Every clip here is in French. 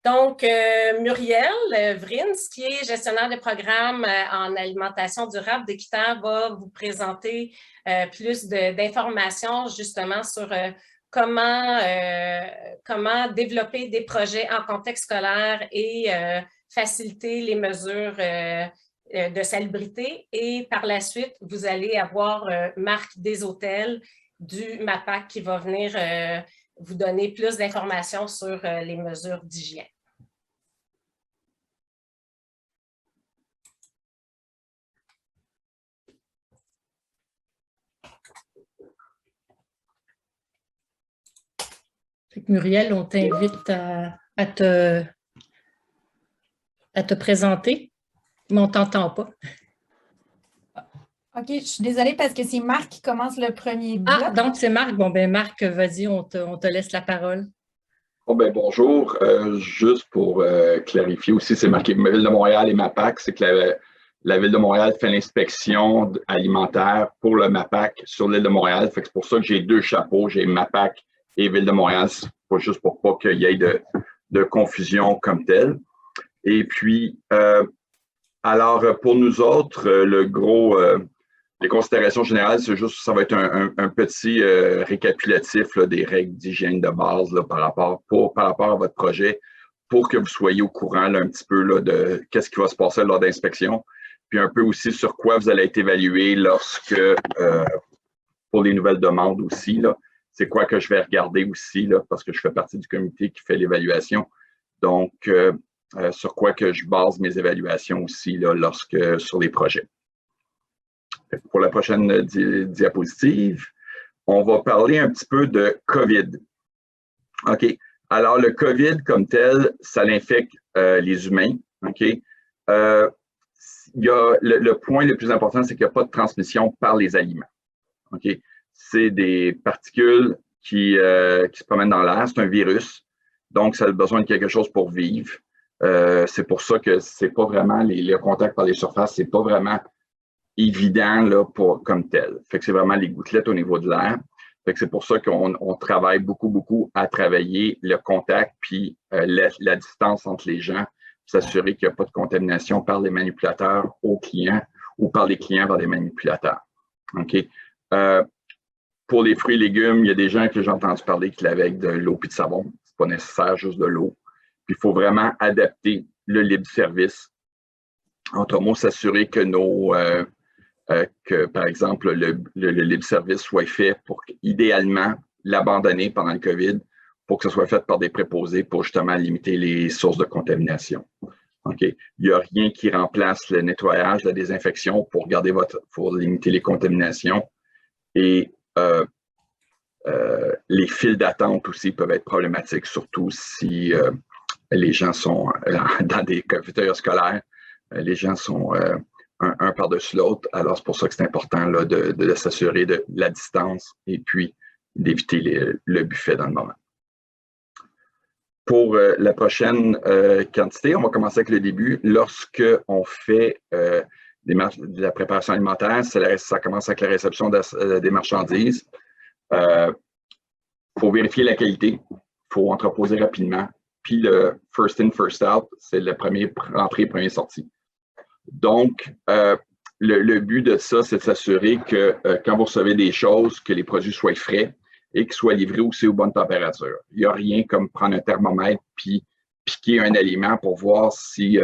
Donc, Muriel Vrins, qui est gestionnaire de programme en alimentation durable d'Équiterre, va vous présenter plus d'informations justement sur comment développer des projets en contexte scolaire et faciliter les mesures de salubrité. Et par la suite, vous allez avoir Marc Deshôtels du MAPAC qui va venir vous donner plus d'informations sur les mesures d'hygiène. Muriel, on t'invite à te présenter, mais on ne t'entend pas. OK, je suis désolée parce que c'est Marc qui commence le premier bloc. Ah, donc c'est Marc. Bon, ben Marc, vas-y, on te laisse la parole. Bon, ben, bonjour. Juste pour clarifier aussi, c'est marqué Ville de Montréal et MAPAC, c'est que la Ville de Montréal fait l'inspection alimentaire pour le MAPAC sur l'île de Montréal. C'est pour ça que j'ai deux chapeaux, j'ai MAPAC et Ville de Montréal, juste pour pas qu'il y ait de confusion comme telle. Et puis, alors, pour nous autres, les considérations générales, c'est juste, ça va être un petit récapitulatif là, des règles d'hygiène de base là, par rapport à votre projet, pour que vous soyez au courant là, un petit peu là, de qu'est-ce qui va se passer lors d'inspection, puis un peu aussi sur quoi vous allez être évalué pour les nouvelles demandes aussi. C'est quoi que je vais regarder aussi, là, parce que je fais partie du comité qui fait l'évaluation. Donc, sur quoi que je base mes évaluations aussi là, sur les projets. Pour la prochaine diapositive, on va parler un petit peu de COVID. OK. Alors, le COVID comme tel, ça l'infecte les humains. OK. Le point le plus important, c'est qu'il n'y a pas de transmission par les aliments. OK. C'est des particules qui se promènent dans l'air. C'est un virus. Donc, ça a besoin de quelque chose pour vivre. C'est pour ça que c'est pas vraiment le contact par les surfaces, c'est pas vraiment évident là, comme tel. Fait que c'est vraiment les gouttelettes au niveau de l'air. Fait que c'est pour ça qu'on travaille beaucoup à travailler le contact puis la distance entre les gens, s'assurer qu'il n'y a pas de contamination par les manipulateurs aux clients ou par les clients vers les manipulateurs. OK. Pour les fruits et légumes, il y a des gens que j'ai entendu parler qui l'avaient avec de l'eau et de savon. C'est pas nécessaire, juste de l'eau. Puis il faut vraiment adapter le libre service. En trois mots, s'assurer que que, par exemple, le libre service soit fait pour idéalement l'abandonner pendant le COVID pour que ce soit fait par des préposés pour justement limiter les sources de contamination. OK. Il n'y a rien qui remplace le nettoyage, la désinfection pour limiter les contaminations. Et les files d'attente aussi peuvent être problématiques, surtout si les gens sont dans des cafétérias scolaires, les gens sont un par-dessus l'autre. Alors, c'est pour ça que c'est important là, de s'assurer de la distance et puis d'éviter le buffet dans le moment. Pour la prochaine quantité, on va commencer avec le début. Lorsque on fait de la préparation alimentaire, ça commence avec la réception des marchandises. Faut vérifier la qualité. Il faut entreposer rapidement. Puis le first in, first out, c'est le premier entrée, premier sortie. Donc, le but de ça, c'est de s'assurer que quand vous recevez des choses, que les produits soient frais et qu'ils soient livrés aussi aux bonnes températures. Il n'y a rien comme prendre un thermomètre puis piquer un aliment pour voir si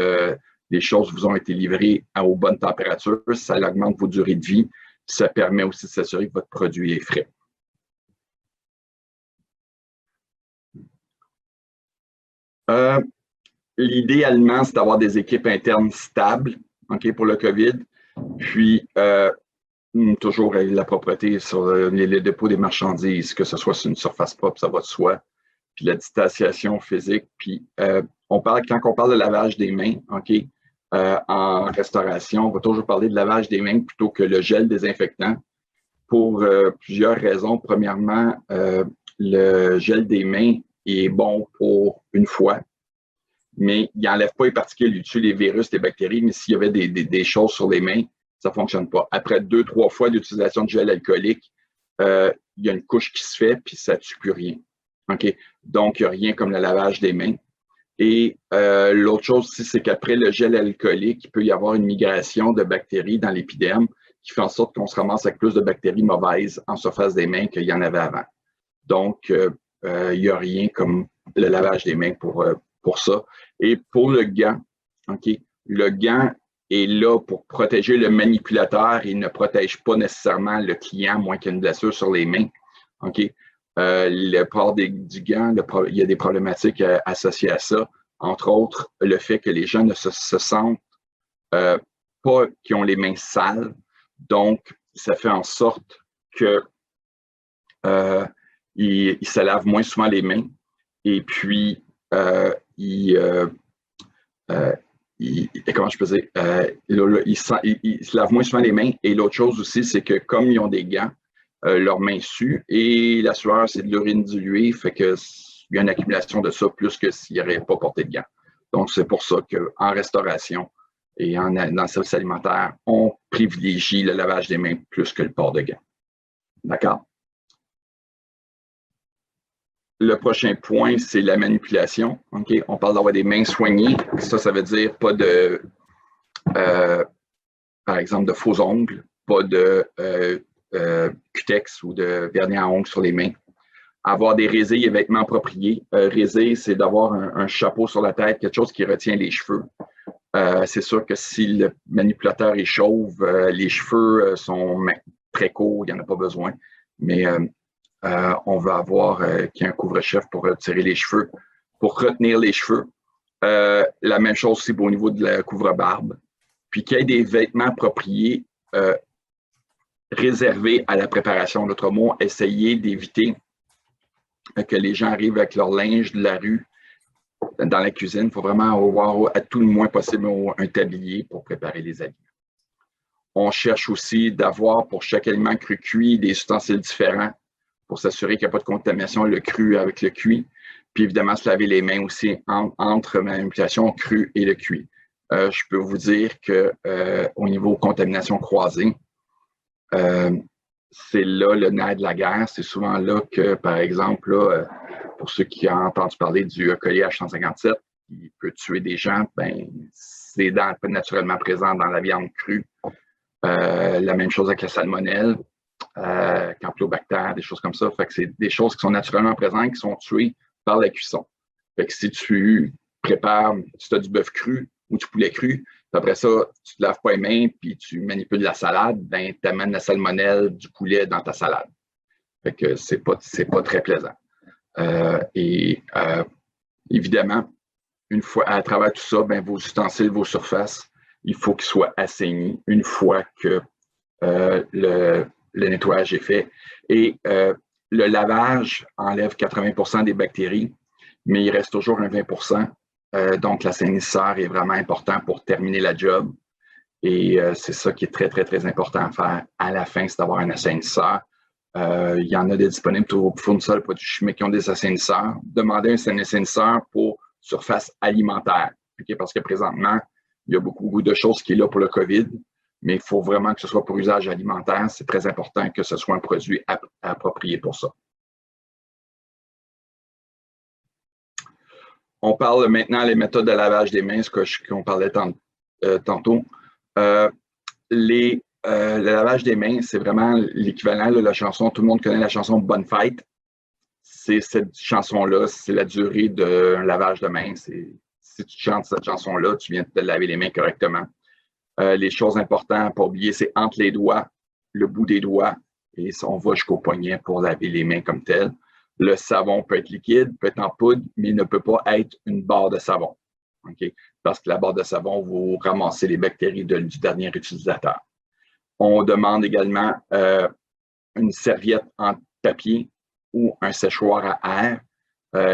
les choses vous ont été livrées aux bonnes températures. Ça augmente vos durées de vie. Ça permet aussi de s'assurer que votre produit est frais. L'idéalement, c'est d'avoir des équipes internes stables, okay, pour le COVID. Puis, toujours la propreté sur les dépôts des marchandises, que ce soit sur une surface propre, ça va de soi. Puis la distanciation physique. Puis, quand on parle de lavage des mains, okay, en restauration, on va toujours parler de lavage des mains plutôt que le gel désinfectant pour plusieurs raisons. Premièrement, le gel des mains est bon pour une fois, mais il n'enlève pas les particules, il tue les virus, les bactéries, mais s'il y avait des choses sur les mains, ça ne fonctionne pas. Après 2-3 fois d'utilisation de gel alcoolique, il y a une couche qui se fait, puis ça ne tue plus rien. Okay? Donc, il n'y a rien comme le lavage des mains. Et l'autre chose aussi, c'est qu'après le gel alcoolique, il peut y avoir une migration de bactéries dans l'épiderme qui fait en sorte qu'on se ramasse avec plus de bactéries mauvaises en surface des mains qu'il y en avait avant. Donc, il n'y a rien comme le lavage des mains pour ça. Et pour le gant, OK, le gant est là pour protéger le manipulateur. Il ne protège pas nécessairement le client, moins qu'il y ait une blessure sur les mains. OK? Le port du gant, il y a des problématiques associées à ça. Entre autres, le fait que les gens ne se sentent pas qu'ils ont les mains sales. Donc, ça fait en sorte que ils se lavent moins souvent les mains. Et puis, comment je peux dire, ils se lavent moins souvent les mains. Et l'autre chose aussi, c'est que comme ils ont des gants, leurs mains suent et la sueur, c'est de l'urine diluée, fait qu'il y a une accumulation de ça plus que s'ils n'auraient pas porté de gants. Donc, c'est pour ça qu'en restauration et dans le service alimentaire, on privilégie le lavage des mains plus que le port de gants. D'accord? Le prochain point, c'est la manipulation. Okay? On parle d'avoir des mains soignées. Ça veut dire pas de, par exemple, de faux ongles, pas de cutex ou de vernis à ongles sur les mains. Avoir des résés et vêtements appropriés. Résé, c'est d'avoir un chapeau sur la tête, quelque chose qui retient les cheveux. C'est sûr que si le manipulateur est chauve, les cheveux sont très courts, il n'y en a pas besoin. Mais on va avoir qu'il y ait un couvre-chef pour retirer les cheveux, pour retenir les cheveux. La même chose aussi au niveau de la couvre-barbe. Puis qu'il y ait des vêtements appropriés réservés à la préparation. D'autres mots, essayer d'éviter que les gens arrivent avec leur linge de la rue dans la cuisine. Il faut vraiment avoir à tout le moins possible un tablier pour préparer les aliments. On cherche aussi d'avoir pour chaque aliment cru-cuit des ustensiles différents pour s'assurer qu'il n'y a pas de contamination le cru avec le cuit. Puis évidemment, se laver les mains aussi entre la manipulation cru et le cuit. Je peux vous dire qu'au niveau contamination croisée, c'est là le nerf de la guerre. C'est souvent là que, par exemple, là, pour ceux qui ont entendu parler du E. coli H157, qui peut tuer des gens, ben, c'est naturellement présent dans la viande crue. La même chose avec la salmonelle, campylobactère, des choses comme ça. Fait que c'est des choses qui sont naturellement présentes, qui sont tuées par la cuisson. Fait que si tu prépares, si tu as du bœuf cru ou du poulet cru, après ça, tu ne te laves pas les mains puis tu manipules la salade, ben, tu amènes la salmonelle du poulet dans ta salade. Fait que c'est pas très plaisant. Évidemment, une fois à travers tout ça, ben, vos ustensiles, vos surfaces, il faut qu'ils soient assainis une fois que le nettoyage est fait. Et le lavage enlève 80% des bactéries, mais il reste toujours un 20%. Donc, l'assainisseur est vraiment important pour terminer la job. Et c'est ça qui est très, très, très important à faire à la fin, c'est d'avoir un assainisseur. Il y en a des disponibles aux fournisseurs de produits chimiques qui ont des assainisseurs. Demandez un assainisseur pour surface alimentaire. Okay? Parce que présentement, il y a beaucoup de choses qui sont là pour le COVID, mais il faut vraiment que ce soit pour usage alimentaire. C'est très important que ce soit un produit approprié pour ça. On parle maintenant des méthodes de lavage des mains, ce qu'on parlait tantôt. Le lavage des mains, c'est vraiment l'équivalent de la chanson. Tout le monde connaît la chanson Bonne Fête. C'est cette chanson-là, c'est la durée d'un lavage de mains. Si tu chantes cette chanson-là, tu viens de te laver les mains correctement. Les choses importantes à ne pas oublier, c'est entre les doigts, le bout des doigts, et on va jusqu'au poignet pour laver les mains comme tel. Le savon peut être liquide, peut être en poudre, mais il ne peut pas être une barre de savon. Okay? Parce que la barre de savon, vous ramassez les bactéries du dernier utilisateur. On demande également une serviette en papier ou un séchoir à air.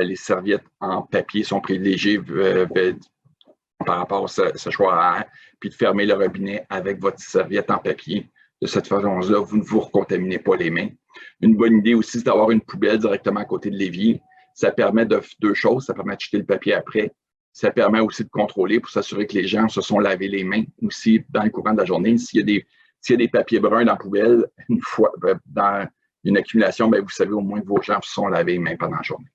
Les serviettes en papier sont privilégiées par rapport au séchoir à air, puis de fermer le robinet avec votre serviette en papier. De cette façon-là, vous ne vous recontaminez pas les mains. Une bonne idée aussi, c'est d'avoir une poubelle directement à côté de l'évier. Ça permet de deux choses. Ça permet de jeter le papier après. Ça permet aussi de contrôler pour s'assurer que les gens se sont lavés les mains aussi dans le courant de la journée. S'il y a des papiers bruns dans la poubelle, une fois dans une accumulation, bien, vous savez au moins que vos gens se sont lavés les mains pendant la journée.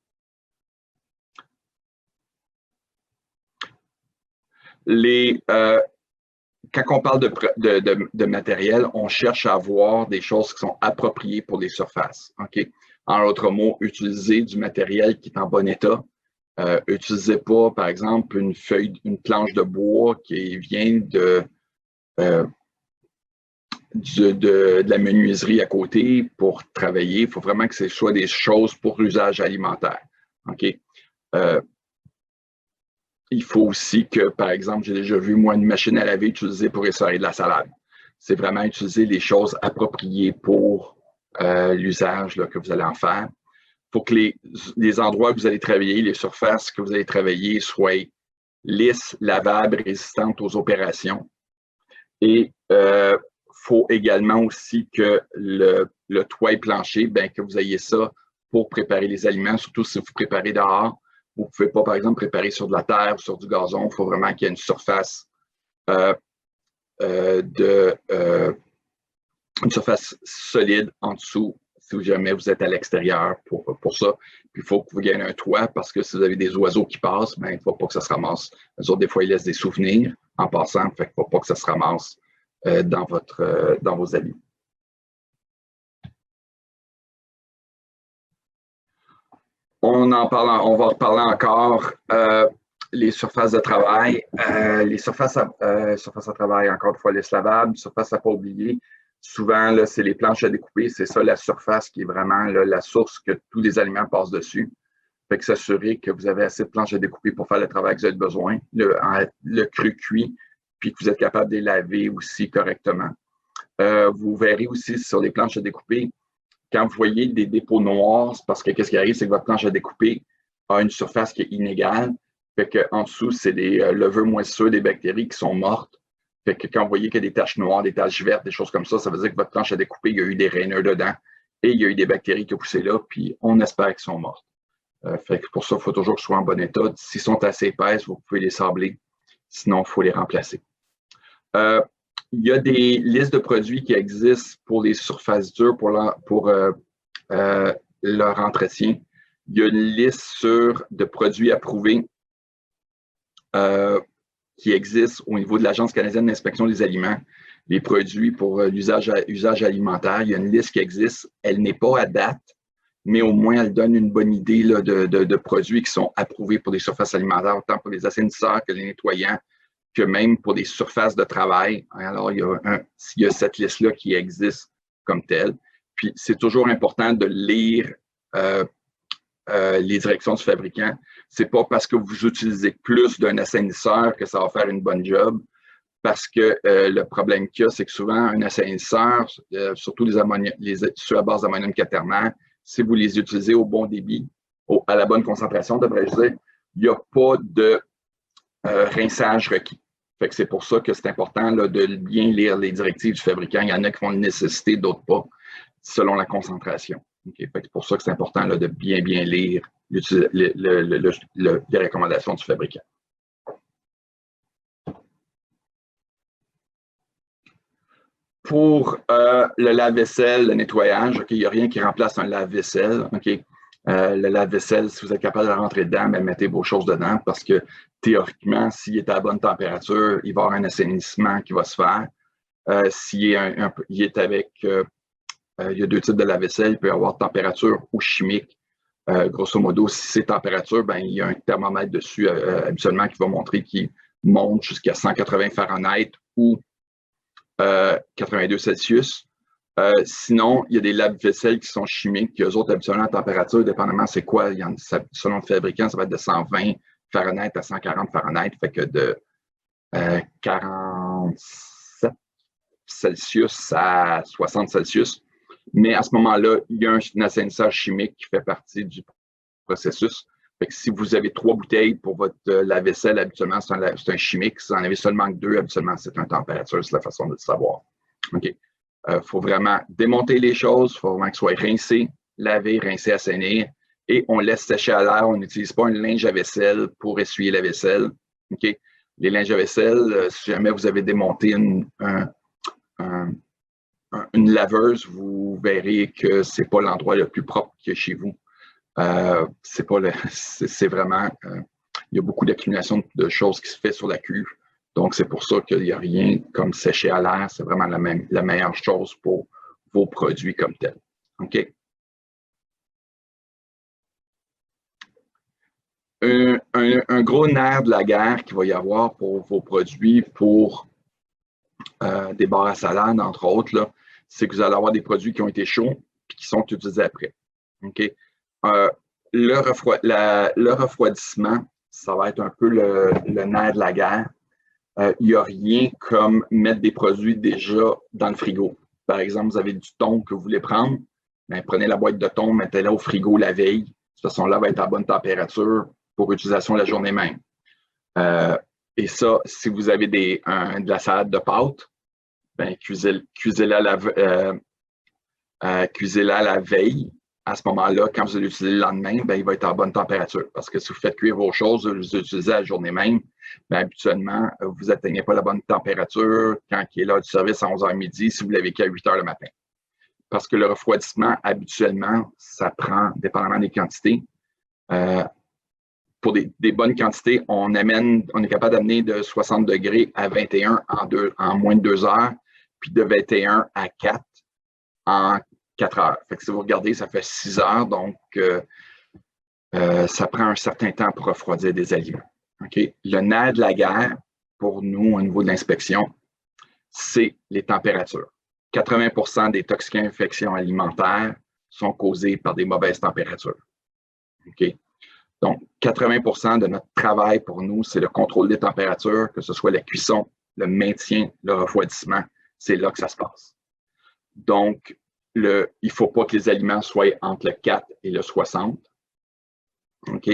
Quand on parle de matériel, on cherche à avoir des choses qui sont appropriées pour les surfaces. OK? En d'autres mots, utilisez du matériel qui est en bon état. Utilisez pas, par exemple, une planche de bois qui vient de la menuiserie à côté pour travailler. Il faut vraiment que ce soit des choses pour l'usage alimentaire. OK? Il faut aussi que, par exemple, j'ai déjà vu, moi, une machine à laver utilisée pour essorer de la salade. C'est vraiment utiliser les choses appropriées pour l'usage que vous allez en faire. Il faut que les endroits où vous allez travailler, les surfaces que vous allez travailler soient lisses, lavables, résistantes aux opérations. Et il faut également aussi que le toit et plancher, que vous ayez ça pour préparer les aliments, surtout si vous préparez dehors. Vous ne pouvez pas, par exemple, préparer sur de la terre ou sur du gazon. Il faut vraiment qu'il y ait une surface une surface solide en dessous si jamais vous êtes à l'extérieur pour ça. Puis il faut que vous gagnez un toit parce que si vous avez des oiseaux qui passent, il ne faut pas que ça se ramasse. Eux autres, des fois, ils laissent des souvenirs en passant, fait qu'il ne faut pas que ça se ramasse dans vos habits. On va reparler encore les surfaces de travail. Les surfaces à travail, encore une fois, les lavables, surfaces à ne pas oublier. Souvent, là, c'est les planches à découper. C'est ça la surface qui est vraiment là, la source que tous les aliments passent dessus. Fait que s'assurer que vous avez assez de planches à découper pour faire le travail que vous avez besoin, le cru cuit, puis que vous êtes capable de les laver aussi correctement. Vous verrez aussi sur les planches à découper, quand vous voyez des dépôts noirs, c'est parce que qu'est-ce qui arrive, c'est que votre planche à découper a une surface qui est inégale. Fait qu'en dessous, c'est des levures moisissures, des bactéries qui sont mortes. Fait que quand vous voyez qu'il y a des taches noires, des taches vertes, des choses comme ça veut dire que votre planche à découper, il y a eu des rainures dedans et il y a eu des bactéries qui ont poussé là, puis on espère qu'elles sont mortes. Fait que pour ça, il faut toujours que ce soit en bonne état. S'ils sont assez épaisses, vous pouvez les sabler. Sinon, il faut les remplacer. Il y a des listes de produits qui existent pour les surfaces dures, pour leur entretien. Il y a une liste de produits approuvés qui existe au niveau de l'Agence canadienne d'inspection des aliments, les produits pour l'usage alimentaire. Il y a une liste qui existe. Elle n'est pas à date, mais au moins elle donne une bonne idée là, de produits qui sont approuvés pour des surfaces alimentaires, autant pour les assainisseurs que les nettoyants, que même pour des surfaces de travail. Alors, il y a cette liste-là qui existe comme telle. Puis, c'est toujours important de lire les directions du fabricant. C'est pas parce que vous utilisez plus d'un assainisseur que ça va faire une bonne job, parce que le problème qu'il y a, c'est que souvent, un assainisseur, surtout ceux à base d'ammonium quaternaire, si vous les utilisez au bon débit, à la bonne concentration, devrais-je dire, il n'y a pas de rinçage requis. Fait que c'est pour ça que c'est important là, de bien lire les directives du fabricant. Il y en a qui vont le nécessiter, d'autres pas, selon la concentration. Okay? Fait que c'est pour ça que c'est important là, de bien lire les recommandations du fabricant. Pour le lave-vaisselle, le nettoyage, okay, il n'y a rien qui remplace un lave-vaisselle. Okay? Le lave-vaisselle, si vous êtes capable de rentrer dedans, mettez vos choses dedans parce que théoriquement, s'il est à la bonne température, il va y avoir un assainissement qui va se faire. S'il est avec, il y a deux types de lave-vaisselle, il peut y avoir température ou chimique. Grosso modo, si c'est température, il y a un thermomètre dessus habituellement qui va montrer qu'il monte jusqu'à 180 Fahrenheit ou 82 Celsius. Sinon, il y a des lave-vaisselle qui sont chimiques, qui eux autres, habituellement, la température, dépendamment c'est quoi, selon le fabricant, ça va être de 120 Fahrenheit à 140 Fahrenheit, fait que de 47 Celsius à 60 Celsius. Mais à ce moment-là, il y a un assainisseur chimique qui fait partie du processus. Fait que si vous avez 3 bouteilles pour votre lave-vaisselle, habituellement, c'est un chimique. Si vous en avez seulement que 2, habituellement, c'est une température. C'est la façon de le savoir. OK. Faut vraiment démonter les choses. Il faut vraiment que ce soit rincé, lavé, rincé, assainir. Et on laisse sécher à l'air. On n'utilise pas un linge à vaisselle pour essuyer la vaisselle. OK. Les linges à vaisselle, si jamais vous avez démonté une laveuse, vous verrez que ce n'est pas l'endroit le plus propre qu'il y a chez vous. C'est vraiment, il y a beaucoup d'accumulation de choses qui se fait sur la cuve. Donc, c'est pour ça qu'il n'y a rien comme sécher à l'air. C'est vraiment la meilleure chose pour vos produits comme tels. OK? Un gros nerf de la guerre qu'il va y avoir pour vos produits, pour des barres à salade, entre autres, c'est que vous allez avoir des produits qui ont été chauds et qui sont utilisés après. OK? Le refroidissement, ça va être un peu le nerf de la guerre. Il n'y a rien comme mettre des produits déjà dans le frigo. Par exemple, vous avez du thon que vous voulez prendre, bien, prenez la boîte de thon, mettez-la au frigo la veille. De toute façon, là, elle va être à bonne température pour utilisation la journée même. Et ça, si vous avez de la salade de pâtes, ben, cuisez-la la veille. À ce moment-là, quand vous allez l'utiliser le lendemain, ben, il va être à bonne température. Parce que si vous faites cuire vos choses, vous les utilisez la journée même, ben, habituellement, vous n'atteignez pas la bonne température quand il est l'heure du service à 11h midi si vous l'avez qu'à 8h le matin. Parce que le refroidissement, habituellement, ça prend, dépendamment des quantités, pour des bonnes quantités, on est capable d'amener de 60 degrés à 21 en moins de 2 heures, puis de 21 à 4 en 4 heures. Fait que si vous regardez, ça fait 6 heures, donc ça prend un certain temps pour refroidir des aliments. Okay? Le nerf de la guerre, pour nous, au niveau de l'inspection, c'est les températures. 80% des toxico-infections alimentaires sont causées par des mauvaises températures. Okay? Donc, 80% de notre travail pour nous, c'est le contrôle des températures, que ce soit la cuisson, le maintien, le refroidissement. C'est là que ça se passe. Donc, il ne faut pas que les aliments soient entre le 4 et le 60. OK?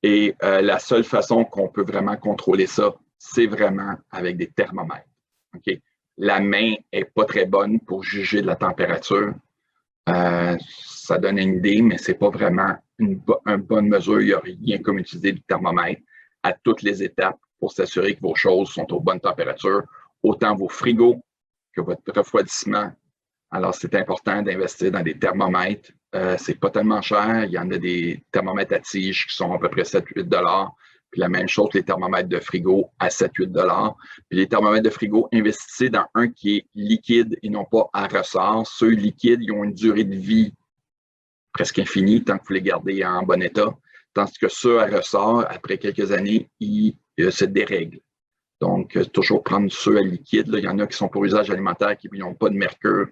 Et la seule façon qu'on peut vraiment contrôler ça, c'est vraiment avec des thermomètres. OK? La main n'est pas très bonne pour juger de la température. Ça donne une idée, mais ce n'est pas vraiment une bonne mesure. Il n'y a rien comme utiliser du thermomètre à toutes les étapes pour s'assurer que vos choses sont aux bonnes températures, autant vos frigos que votre refroidissement. Alors, c'est important d'investir dans des thermomètres. C'est pas tellement cher. Il y en a des thermomètres à tige qui sont à peu près 7-8 $. Puis la même chose, les thermomètres de frigo à 7-8 $. Puis les thermomètres de frigo, investissez dans un qui est liquide et non pas à ressort. Ceux liquides, ils ont une durée de vie presque infinie tant que vous les gardez en bon état. Tandis que ceux à ressort, après quelques années, ils se dérèglent. Donc, toujours prendre ceux à liquide. Là. Il y en a qui sont pour usage alimentaire qui n'ont pas de mercure.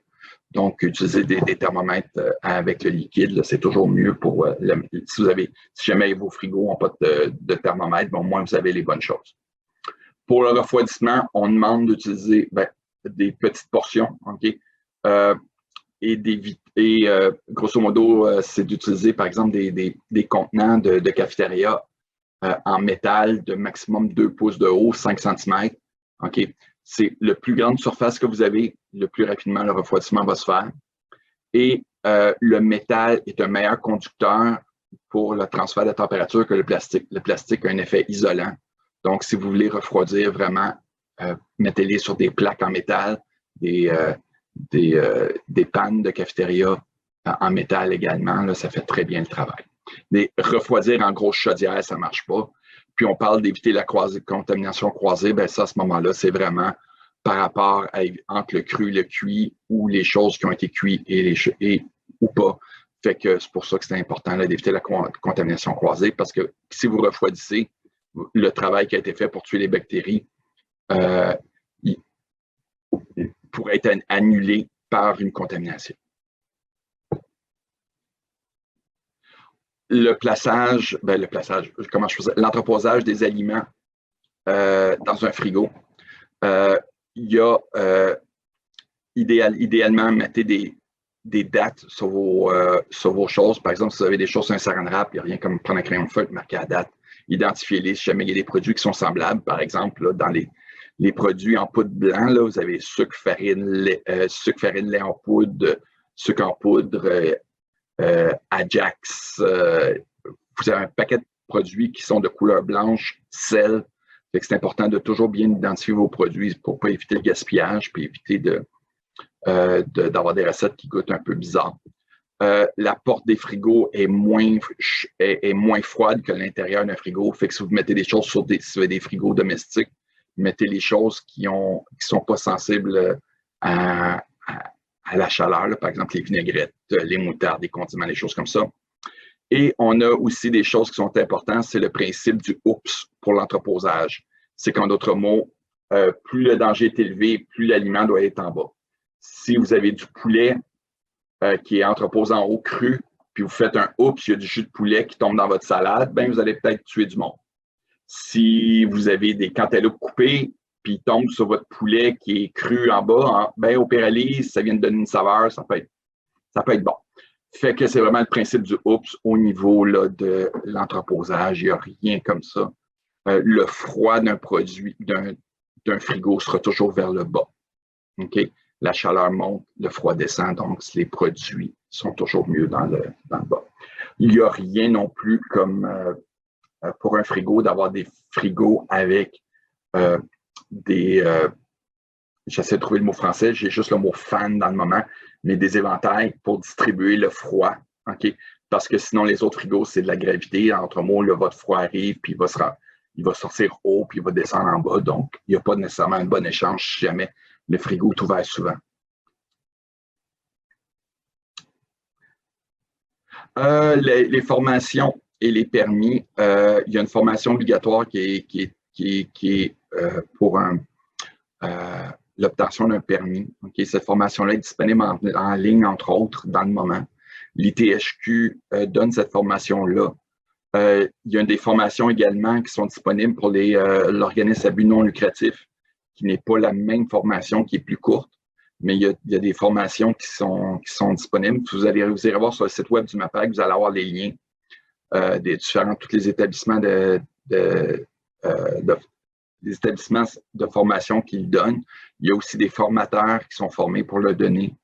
Donc, utiliser des thermomètres avec le liquide, c'est toujours mieux pour si jamais vos frigos n'ont pas de thermomètre, bon, au moins vous avez les bonnes choses. Pour le refroidissement, on demande d'utiliser des petites portions, OK? Et grosso modo, c'est d'utiliser, par exemple, des contenants de cafétéria en métal de maximum 2 pouces de haut, 5 cm. OK? C'est le plus grande surface que vous avez, le plus rapidement le refroidissement va se faire. Et le métal est un meilleur conducteur pour le transfert de température que le plastique. Le plastique a un effet isolant. Donc, si vous voulez refroidir vraiment, mettez-les sur des plaques en métal, des pannes de cafétéria en métal également. Là, ça fait très bien le travail. Mais refroidir en grosse chaudière, ça ne marche pas. Puis on parle d'éviter la contamination croisée, bien ça, à ce moment-là, c'est vraiment par rapport entre le cru, le cuit ou les choses qui ont été cuites ou pas. Fait que c'est pour ça que c'est important d'éviter la contamination croisée parce que si vous refroidissez, le travail qui a été fait pour tuer les bactéries pourrait être annulé par une contamination. L'entreposage des aliments dans un frigo. Il y a idéalement, mettez des dates sur vos choses. Par exemple, si vous avez des choses sur un saran wrap, il n'y a rien comme prendre un crayon de feutre, marquer la date. Identifiez-les si jamais il y a des produits qui sont semblables. Par exemple, là, dans les produits en poudre blanc, là, vous avez sucre, farine, lait en poudre, sucre en poudre, Ajax. Vous avez un paquet de produits qui sont de couleur blanche, sel. C'est important de toujours bien identifier vos produits pour ne pas éviter le gaspillage puis éviter d'avoir des recettes qui goûtent un peu bizarre. La porte des frigos est moins froide que l'intérieur d'un frigo. Fait que si vous mettez des choses si vous avez des frigos domestiques, mettez les choses qui sont pas sensibles à la chaleur, là, par exemple les vinaigrettes, les moutardes, les condiments, les choses comme ça. Et on a aussi des choses qui sont importantes, c'est le principe du OOPS pour l'entreposage. C'est qu'en d'autres mots, plus le danger est élevé, plus l'aliment doit être en bas. Si vous avez du poulet qui est entreposé en haut cru, puis vous faites un OOPS, il y a du jus de poulet qui tombe dans votre salade, ben vous allez peut-être tuer du monde. Si vous avez des cantaloupes coupées, puis ils tombent sur votre poulet qui est cru en bas, ben au péralis, ça vient de donner une saveur, ça peut être bon. Fait que c'est vraiment le principe du OOPS au niveau là, de l'entreposage. Il n'y a rien comme ça. Le froid d'un produit, d'un frigo sera toujours vers le bas. Okay? La chaleur monte, le froid descend, donc les produits sont toujours mieux dans le bas. Il n'y a rien non plus comme pour un frigo d'avoir des frigos avec j'essaie de trouver le mot français, j'ai juste le mot fan dans le moment, mais des éventails pour distribuer le froid, OK? Parce que sinon, les autres frigos, c'est de la gravité. Entre mots, là, votre froid arrive, puis il va sortir haut, puis il va descendre en bas. Donc, il n'y a pas nécessairement un bon échange si jamais le frigo est ouvert souvent. Les formations et les permis, il y a une formation obligatoire qui est pour l'obtention d'un permis. Okay? Cette formation-là est disponible en ligne, entre autres, dans le moment. L'ITHQ donne cette formation-là. Il y a des formations également qui sont disponibles pour l'organisme à but non lucratif, qui n'est pas la même formation, qui est plus courte, mais il y a des formations qui sont disponibles. Vous irez voir sur le site web du MAPAC, vous allez avoir les liens des tous les établissements des établissements de formation qu'ils donnent. Il y a aussi des formateurs qui sont formés pour le donner.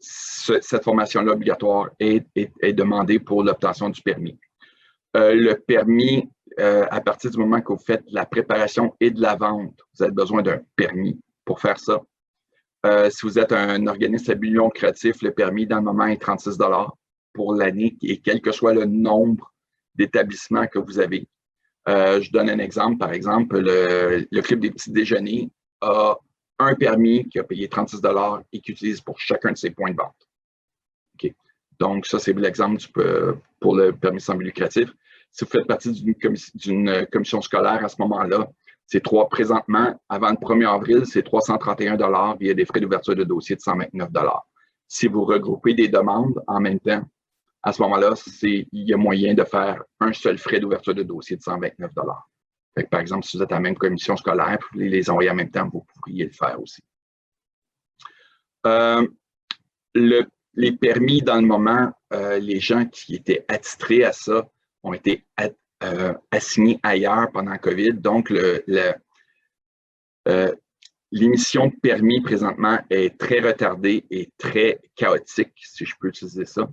Cette formation-là obligatoire est demandée pour l'obtention du permis. Le permis, à partir du moment que vous faites la préparation et de la vente, vous avez besoin d'un permis pour faire ça. Si vous êtes un organisme à but non lucratif, le permis, dans le moment, est 36 $ pour l'année, et quel que soit le nombre d'établissements que vous avez. Je donne un exemple. Par exemple, le Club des petits déjeuners a un permis qui a payé 36 $ et qu'il utilise pour chacun de ses points de vente. Okay. Donc, ça, c'est l'exemple pour le permis sans but lucratif. Si vous faites partie d'une commission scolaire à ce moment-là, présentement, avant le 1er avril, c'est 331 $ via des frais d'ouverture de dossier de 129 $. Si vous regroupez des demandes en même temps, à ce moment-là, il y a moyen de faire un seul frais d'ouverture de dossier de 129 $. Fait que, par exemple, si vous êtes à la même commission scolaire, vous voulez les envoyer en même temps, vous pourriez le faire aussi. Les permis, dans le moment, les gens qui étaient attitrés à ça ont été assignés ailleurs pendant la COVID. Donc, l'émission de permis, présentement, est très retardée et très chaotique, si je peux utiliser ça.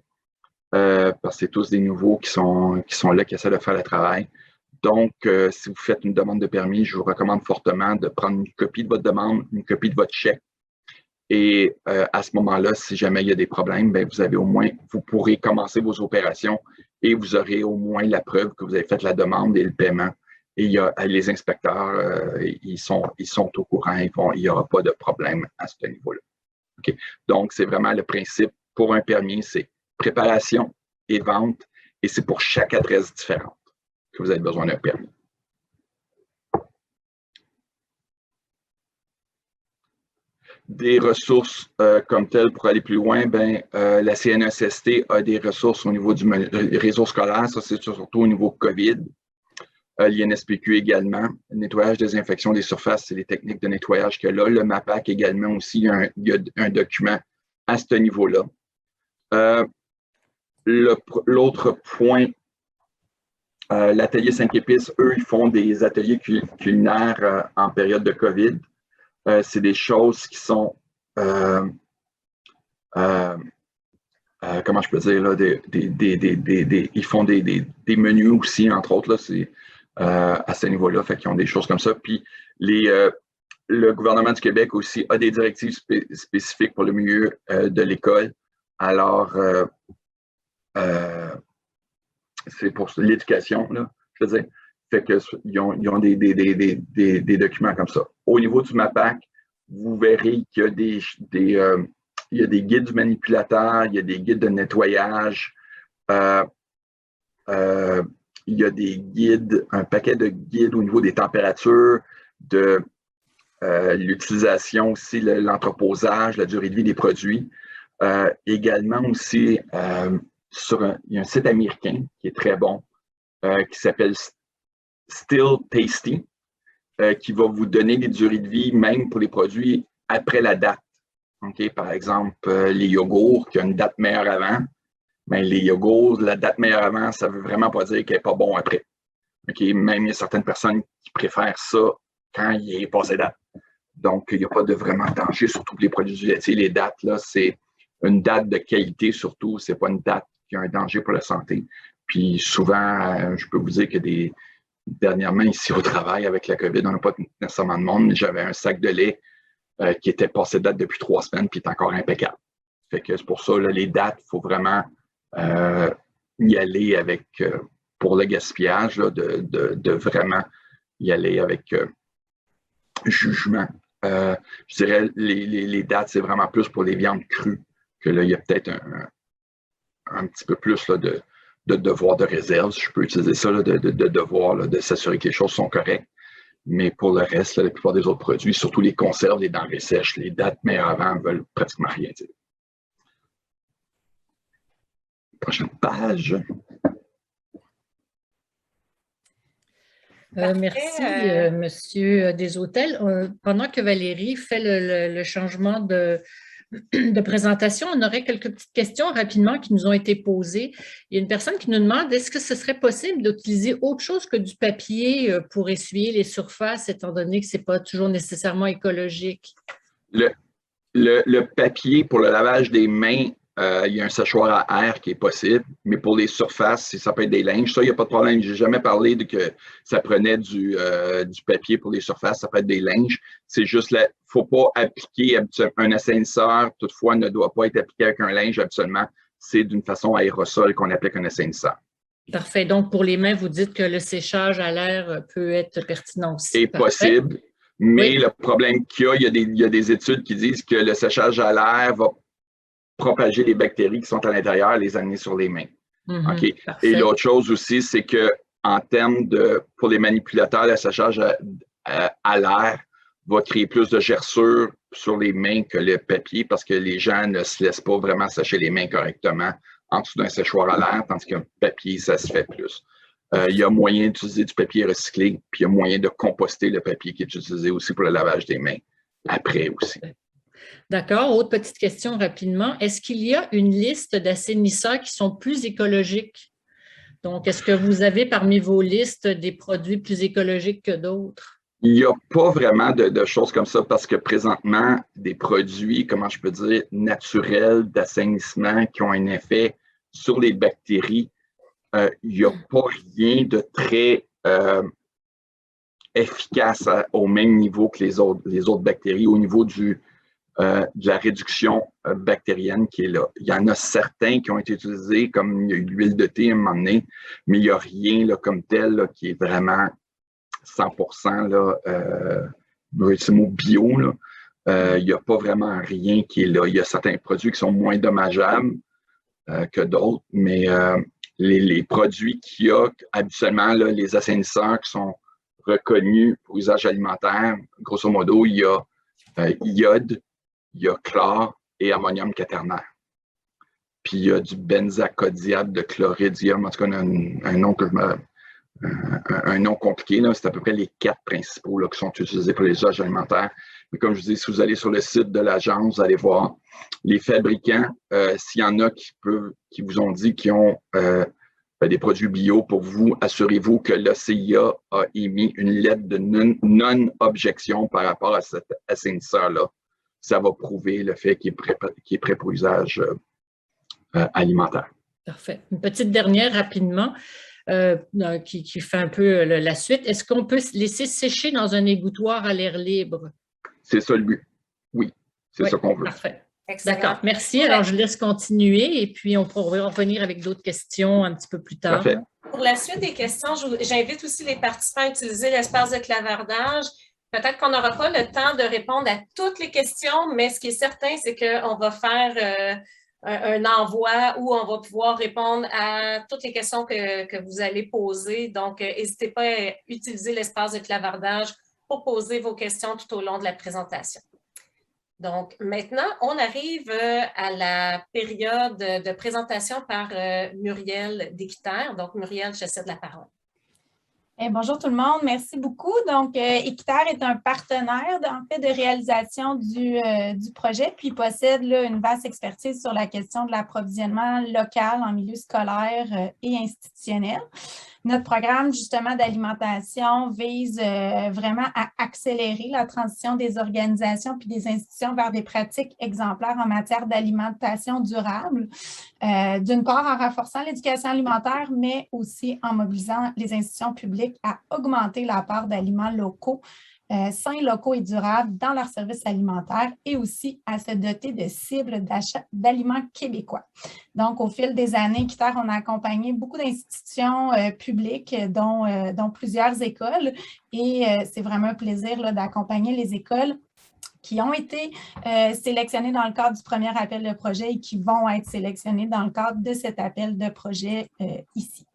Parce que c'est tous des nouveaux qui sont là, qui essaient de faire le travail. Donc, si vous faites une demande de permis, je vous recommande fortement de prendre une copie de votre demande, une copie de votre chèque. Et à ce moment-là, si jamais il y a des problèmes, bien, vous pourrez commencer vos opérations et vous aurez au moins la preuve que vous avez fait la demande et le paiement. Et les inspecteurs, ils sont au courant, il n'y aura pas de problème à ce niveau-là. Okay? Donc, c'est vraiment le principe pour un permis, c'est préparation et vente, et c'est pour chaque adresse différente que vous avez besoin d'un permis. Des ressources comme telles pour aller plus loin, la CNESST a des ressources au niveau du réseau scolaire, ça c'est surtout au niveau COVID. L'INSPQ également, le nettoyage, désinfection des surfaces, c'est les techniques de nettoyage qu'il y a là. Le MAPAC également aussi, il y a un document à ce niveau-là. L'autre point, l'atelier 5 épices, eux, ils font des ateliers culinaires en période de COVID. C'est des choses qui sont, comment je peux dire, là, ils font des menus aussi, entre autres, là, c'est à ce niveau-là, fait qu'ils ont des choses comme ça. Puis le gouvernement du Québec aussi a des directives spécifiques pour le milieu de l'école. Alors, c'est pour l'éducation, là, je veux dire. Fait que ils ont des documents comme ça. Au niveau du MAPAC, vous verrez qu'il y a des guides du manipulateur, il y a des guides de nettoyage, il y a des guides, un paquet de guides au niveau des températures, de l'utilisation aussi, l'entreposage, la durée de vie des produits. Également aussi, il y a un site américain qui est très bon, qui s'appelle Still Tasty, qui va vous donner des durées de vie même pour les produits après la date. Okay? Par exemple, les yogourts qui ont une date meilleure avant, mais les yogourts, la date meilleure avant, ça ne veut vraiment pas dire qu'elle n'est pas bon après. Okay? Même il y a certaines personnes qui préfèrent ça quand il est passé date. Donc, il n'y a pas de vraiment danger, surtout pour les produits laitiers. Les dates, là, c'est une date de qualité surtout, ce n'est pas une date qui a un danger pour la santé. Puis souvent, je peux vous dire que dernièrement, ici au travail, avec la COVID, on n'a pas nécessairement de monde, mais j'avais un sac de lait qui était passé de date depuis 3 semaines, puis est encore impeccable. Fait que c'est pour ça, là, les dates, il faut vraiment y aller avec, pour le gaspillage, là, de vraiment y aller avec jugement. Je dirais, les dates, c'est vraiment plus pour les viandes crues, que là, il y a peut-être un petit peu plus là, de devoir de réserve, si je peux utiliser ça, là, de devoir là, de s'assurer que les choses sont correctes. Mais pour le reste, là, la plupart des autres produits, surtout les conserves, les denrées sèches, les dates meilleures avant ne veulent pratiquement rien dire. Prochaine page. Merci, Monsieur Deshôtels. Pendant que Valérie fait le changement de présentation, on aurait quelques petites questions rapidement qui nous ont été posées. Il y a une personne qui nous demande, est-ce que ce serait possible d'utiliser autre chose que du papier pour essuyer les surfaces, étant donné que ce n'est pas toujours nécessairement écologique? Le papier pour le lavage des mains, il y a un séchoir à air qui est possible, mais pour les surfaces, ça peut être des linges. Ça, il n'y a pas de problème. Je n'ai jamais parlé de que ça prenait du papier pour les surfaces. Ça peut être des linges. C'est juste, il ne faut pas appliquer un assainisseur. Toutefois, ne doit pas être appliqué avec un linge absolument. C'est d'une façon aérosol qu'on applique un assainisseur. Parfait. Donc, pour les mains, vous dites que le séchage à l'air peut être pertinent aussi. C'est possible, mais le problème qu'il y a, il y a des études qui disent que le séchage à l'air va propager les bactéries qui sont à l'intérieur, les amener sur les mains. Okay? Et l'autre chose aussi, c'est qu'en termes pour les manipulateurs, le séchage à l'air va créer plus de gerçures sur les mains que le papier parce que les gens ne se laissent pas vraiment sécher les mains correctement en dessous d'un séchoir à l'air, tandis qu'un papier, ça se fait plus. Il y a moyen d'utiliser du papier recyclé, puis il y a moyen de composter le papier qui est utilisé aussi pour le lavage des mains, après aussi. D'accord. Autre petite question rapidement. Est-ce qu'il y a une liste d'assainisseurs qui sont plus écologiques? Donc, est-ce que vous avez parmi vos listes des produits plus écologiques que d'autres? Il n'y a pas vraiment de choses comme ça parce que présentement, des produits, comment je peux dire, naturels d'assainissement qui ont un effet sur les bactéries, il n'y a pas rien de très efficace au même niveau que les autres bactéries, au niveau de la réduction bactérienne qui est là. Il y en a certains qui ont été utilisés, comme il y a eu l'huile de thé à un moment donné, mais il n'y a rien là, comme tel là, qui est vraiment 100% là, ce mot bio. Là. Il n'y a pas vraiment rien qui est là. Il y a certains produits qui sont moins dommageables que d'autres, mais les produits qu'il y a habituellement, là, les assainisseurs qui sont reconnus pour usage alimentaire, grosso modo, il y a iode, il y a chlore et ammonium quaternaire. Puis il y a du benzacodiate de chloridium, en tout cas un nom que un nom compliqué, c'est à peu près les 4 principaux là, qui sont utilisés pour les usages alimentaires. Mais comme je dis, si vous allez sur le site de l'agence, vous allez voir les fabricants, s'il y en a qui vous ont dit qu'ils ont des produits bio pour vous, assurez-vous que l'OCIA a émis une lettre de non-objection par rapport à cet assainisseur-là. Ça va prouver le fait qu'il est prêt pour usage alimentaire. Parfait. Une petite dernière rapidement. Qui fait un peu la suite. Est-ce qu'on peut laisser sécher dans un égouttoir à l'air libre? C'est ça le but. Oui, c'est ça qu'on veut. Parfait. Excellent. D'accord, merci. Alors, je laisse continuer et puis on pourra revenir avec d'autres questions un petit peu plus tard. Parfait. Pour la suite des questions, j'invite aussi les participants à utiliser l'espace de clavardage. Peut-être qu'on n'aura pas le temps de répondre à toutes les questions, mais ce qui est certain, c'est qu'on va faire un envoi où on va pouvoir répondre à toutes les questions que vous allez poser. Donc, n'hésitez pas à utiliser l'espace de clavardage pour poser vos questions tout au long de la présentation. Donc, maintenant, on arrive à la période de présentation par Muriel d'Équiterre. Donc, Muriel, je cède la parole. Bonjour tout le monde, merci beaucoup. Donc, Équiterre est un partenaire de réalisation du projet, puis possède là, une vaste expertise sur la question de l'approvisionnement local en milieu scolaire et institutionnel. Notre programme, justement, d'alimentation vise vraiment à accélérer la transition des organisations puis des institutions vers des pratiques exemplaires en matière d'alimentation durable. D'une part, en renforçant l'éducation alimentaire, mais aussi en mobilisant les institutions publiques à augmenter la part d'aliments locaux, sains, locaux et durables dans leurs services alimentaires et aussi à se doter de cibles d'achat d'aliments québécois. Donc, au fil des années, Équiterre, on a accompagné beaucoup d'institutions publiques, dont plusieurs écoles, et c'est vraiment un plaisir d'accompagner les écoles qui ont été sélectionnés dans le cadre du premier appel de projet et qui vont être sélectionnés dans le cadre de cet appel de projet ici.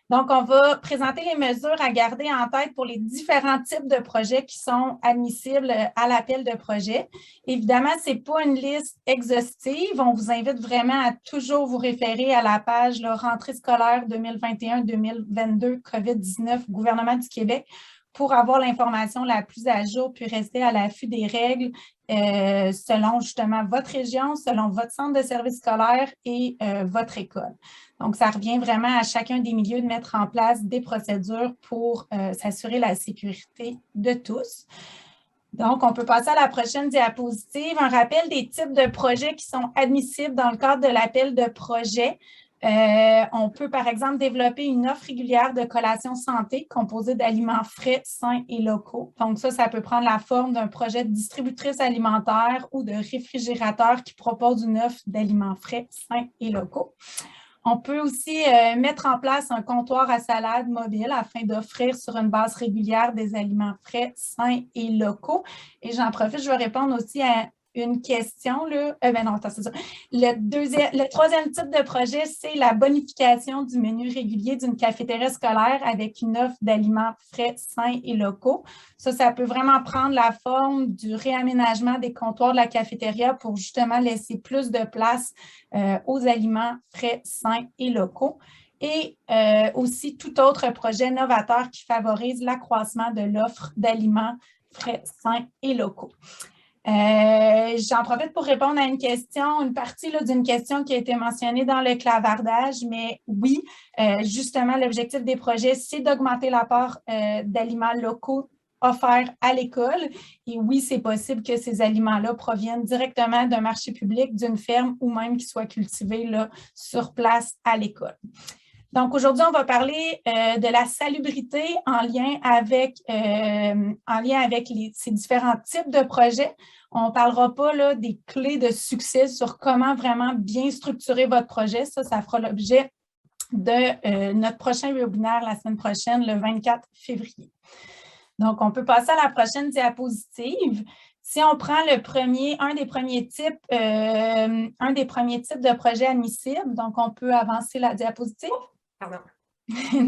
Donc, on va présenter les mesures à garder en tête pour les différents types de projets qui sont admissibles à l'appel de projet. Évidemment, ce n'est pas une liste exhaustive. On vous invite vraiment à toujours vous référer à la page rentrée scolaire 2021-2022 COVID-19 Gouvernement du Québec pour avoir l'information la plus à jour puis rester à l'affût des règles selon justement votre région, selon votre centre de service scolaire et votre école. Donc, ça revient vraiment à chacun des milieux de mettre en place des procédures pour s'assurer la sécurité de tous. Donc, on peut passer à la prochaine diapositive. Un rappel des types de projets qui sont admissibles dans le cadre de l'appel de projet. On peut, par exemple, développer une offre régulière de collation santé composée d'aliments frais, sains et locaux. Donc, ça peut prendre la forme d'un projet de distributrice alimentaire ou de réfrigérateur qui propose une offre d'aliments frais, sains et locaux. On peut aussi mettre en place un comptoir à salade mobile afin d'offrir sur une base régulière des aliments frais, sains et locaux. Et j'en profite, je vais répondre aussi à une question. C'est ça. Le troisième type de projet, c'est la bonification du menu régulier d'une cafétéria scolaire avec une offre d'aliments frais, sains et locaux. Ça peut vraiment prendre la forme du réaménagement des comptoirs de la cafétéria pour justement laisser plus de place aux aliments frais, sains et locaux. Et aussi tout autre projet novateur qui favorise l'accroissement de l'offre d'aliments frais, sains et locaux. J'en profite pour répondre à une question, une partie d'une question qui a été mentionnée dans le clavardage, mais oui, justement, l'objectif des projets, c'est d'augmenter la part d'aliments locaux offerts à l'école. Et oui, c'est possible que ces aliments-là proviennent directement d'un marché public, d'une ferme ou même qu'ils soient cultivés sur place à l'école. Donc, aujourd'hui, on va parler de la salubrité en lien avec ces différents types de projets. On ne parlera pas des clés de succès sur comment vraiment bien structurer votre projet. Ça fera l'objet de notre prochain webinaire la semaine prochaine, le 24 février. Donc, on peut passer à la prochaine diapositive. Si on prend un des premiers types de projets admissibles, donc on peut avancer la diapositive. Pardon.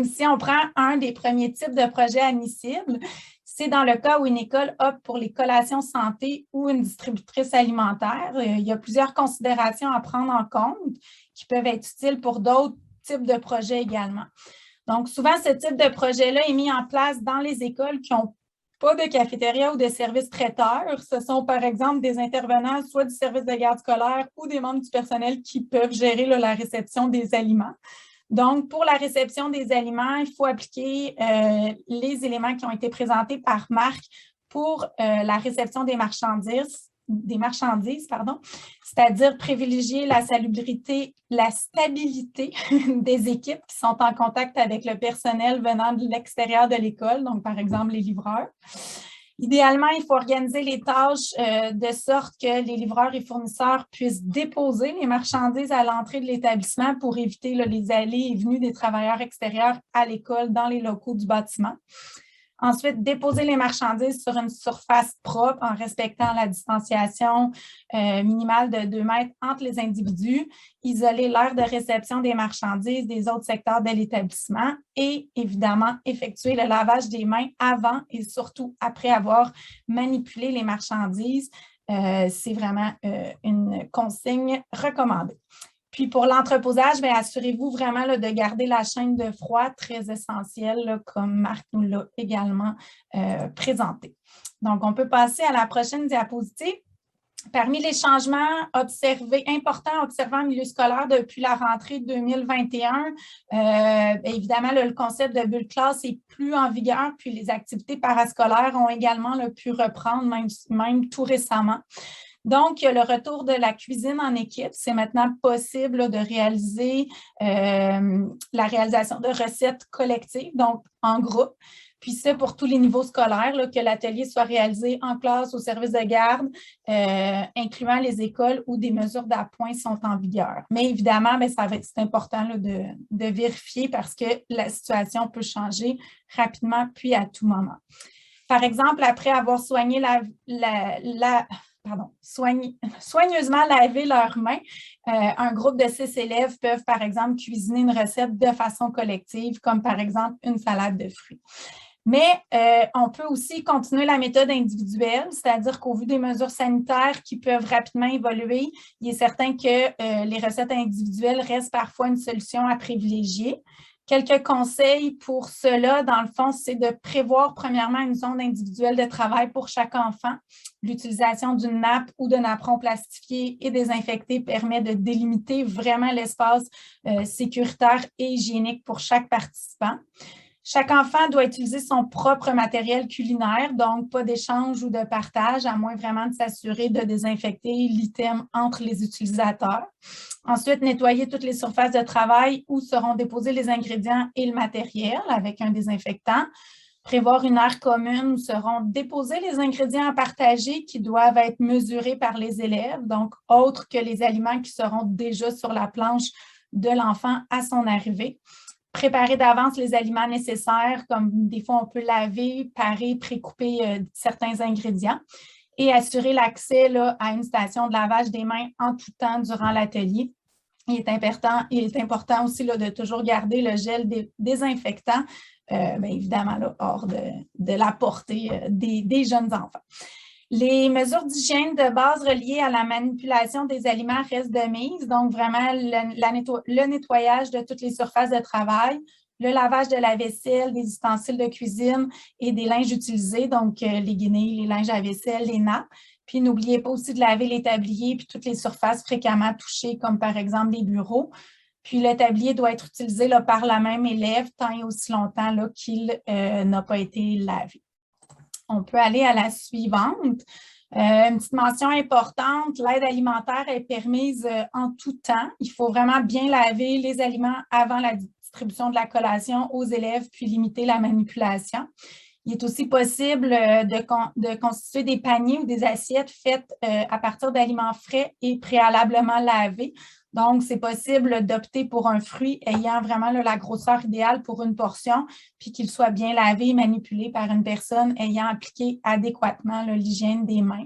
Si on prend un des premiers types de projets admissibles, c'est dans le cas où une école opte pour les collations santé ou une distributrice alimentaire. Il y a plusieurs considérations à prendre en compte qui peuvent être utiles pour d'autres types de projets également. Donc, souvent, ce type de projet-là est mis en place dans les écoles qui n'ont pas de cafétéria ou de service traiteur. Ce sont, par exemple, des intervenants, soit du service de garde scolaire ou des membres du personnel qui peuvent gérer la réception des aliments. Donc, pour la réception des aliments, il faut appliquer les éléments qui ont été présentés par Marc pour la réception des marchandises, c'est-à-dire privilégier la salubrité, la stabilité des équipes qui sont en contact avec le personnel venant de l'extérieur de l'école, donc par exemple les livreurs. Idéalement, il faut organiser les tâches de sorte que les livreurs et fournisseurs puissent déposer les marchandises à l'entrée de l'établissement pour éviter les allées et venues des travailleurs extérieurs à l'école dans les locaux du bâtiment. Ensuite, déposer les marchandises sur une surface propre en respectant la distanciation minimale de 2 mètres entre les individus, isoler l'aire de réception des marchandises des autres secteurs de l'établissement et, évidemment, effectuer le lavage des mains avant et surtout après avoir manipulé les marchandises. C'est vraiment une consigne recommandée. Puis pour l'entreposage, assurez-vous vraiment de garder la chaîne de froid, très essentielle, comme Marc nous l'a également présenté. Donc, on peut passer à la prochaine diapositive. Parmi les changements importants observés en milieu scolaire depuis la rentrée 2021, évidemment, le concept de bulle classe est plus en vigueur, puis les activités parascolaires ont également pu reprendre, même tout récemment. Donc, le retour de la cuisine en équipe, c'est maintenant possible de réaliser la réalisation de recettes collectives, donc en groupe. Puis ça, pour tous les niveaux scolaires, que l'atelier soit réalisé en classe, au service de garde, incluant les écoles où des mesures d'appoint sont en vigueur. Mais évidemment, c'est important de vérifier parce que la situation peut changer rapidement puis à tout moment. Par exemple, après avoir soigneusement laver leurs mains, un groupe de 6 élèves peuvent, par exemple, cuisiner une recette de façon collective, comme par exemple une salade de fruits. Mais on peut aussi continuer la méthode individuelle, c'est-à-dire qu'au vu des mesures sanitaires qui peuvent rapidement évoluer, il est certain que les recettes individuelles restent parfois une solution à privilégier. Quelques conseils pour cela, dans le fond, c'est de prévoir premièrement une zone individuelle de travail pour chaque enfant. L'utilisation d'une nappe ou de napperons plastifiés et désinfectés permet de délimiter vraiment l'espace sécuritaire et hygiénique pour chaque participant. Chaque enfant doit utiliser son propre matériel culinaire, donc pas d'échange ou de partage, à moins vraiment de s'assurer de désinfecter l'item entre les utilisateurs. Ensuite, nettoyer toutes les surfaces de travail où seront déposés les ingrédients et le matériel avec un désinfectant. Prévoir une aire commune où seront déposés les ingrédients à partager qui doivent être mesurés par les élèves, donc autres que les aliments qui seront déjà sur la planche de l'enfant à son arrivée. Préparer d'avance les aliments nécessaires, comme des fois on peut laver, parer, précouper certains ingrédients et assurer l'accès à une station de lavage des mains en tout temps durant l'atelier. Il est important aussi de toujours garder le gel désinfectant, évidemment hors de la portée des jeunes enfants. Les mesures d'hygiène de base reliées à la manipulation des aliments restent de mise, donc vraiment le nettoyage de toutes les surfaces de travail, le lavage de la vaisselle, des ustensiles de cuisine et des linges utilisés, donc les guenilles, les linges à vaisselle, les nappes. Puis n'oubliez pas aussi de laver les tabliers puis toutes les surfaces fréquemment touchées, comme par exemple les bureaux. Puis le tablier doit être utilisé par la même élève tant et aussi longtemps qu'il n'a pas été lavé. On peut aller à la suivante. Une petite mention importante, l'aide alimentaire est permise en tout temps. Il faut vraiment bien laver les aliments avant la distribution de la collation aux élèves, puis limiter la manipulation. Il est aussi possible de constituer des paniers ou des assiettes faites à partir d'aliments frais et préalablement lavés. Donc, c'est possible d'opter pour un fruit ayant vraiment la grosseur idéale pour une portion, puis qu'il soit bien lavé et manipulé par une personne ayant appliqué adéquatement l'hygiène des mains.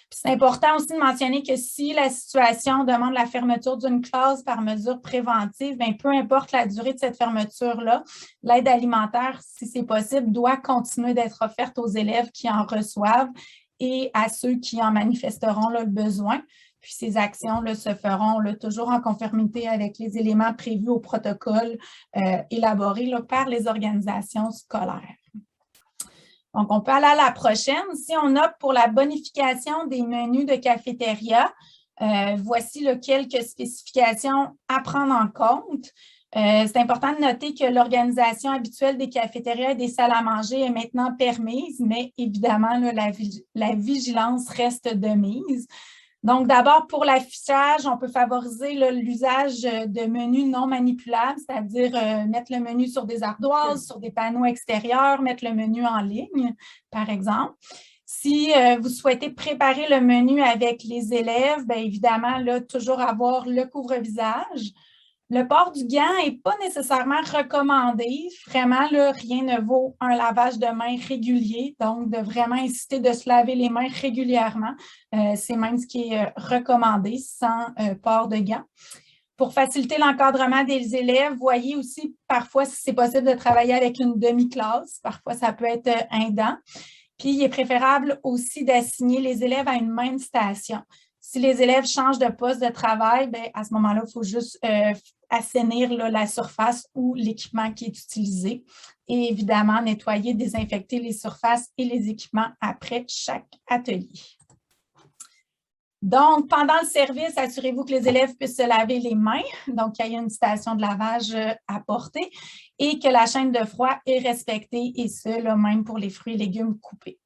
C'est important aussi de mentionner que si la situation demande la fermeture d'une classe par mesure préventive, peu importe la durée de cette fermeture-là, l'aide alimentaire, si c'est possible, doit continuer d'être offerte aux élèves qui en reçoivent et à ceux qui en manifesteront le besoin. Puis ces actions se feront toujours en conformité avec les éléments prévus au protocole élaboré par les organisations scolaires. Donc, on peut aller à la prochaine. Si on opte pour la bonification des menus de cafétéria, voici quelques spécifications à prendre en compte. C'est important de noter que l'organisation habituelle des cafétérias et des salles à manger est maintenant permise, mais évidemment, la vigilance reste de mise. Donc, d'abord, pour l'affichage, on peut favoriser l'usage de menus non manipulables, c'est-à-dire mettre le menu sur des ardoises, sur des panneaux extérieurs, mettre le menu en ligne, par exemple. Si vous souhaitez préparer le menu avec les élèves, bien évidemment, là, toujours avoir le couvre-visage. Le port du gant n'est pas nécessairement recommandé. Vraiment, là, rien ne vaut un lavage de mains régulier. Donc, de vraiment insister de se laver les mains régulièrement. C'est même ce qui est recommandé sans port de gants. Pour faciliter l'encadrement des élèves, voyez aussi parfois si c'est possible de travailler avec une demi-classe. Parfois, ça peut être aidant. Puis, il est préférable aussi d'assigner les élèves à une même station. Si les élèves changent de poste de travail, bien, à ce moment-là, il faut juste assainir là, la surface ou l'équipement qui est utilisé. Et évidemment, nettoyer, désinfecter les surfaces et les équipements après chaque atelier. Donc, pendant le service, assurez-vous que les élèves puissent se laver les mains, donc qu'il y ait une station de lavage à portée et que la chaîne de froid est respectée, et ce, là, même pour les fruits et légumes coupés.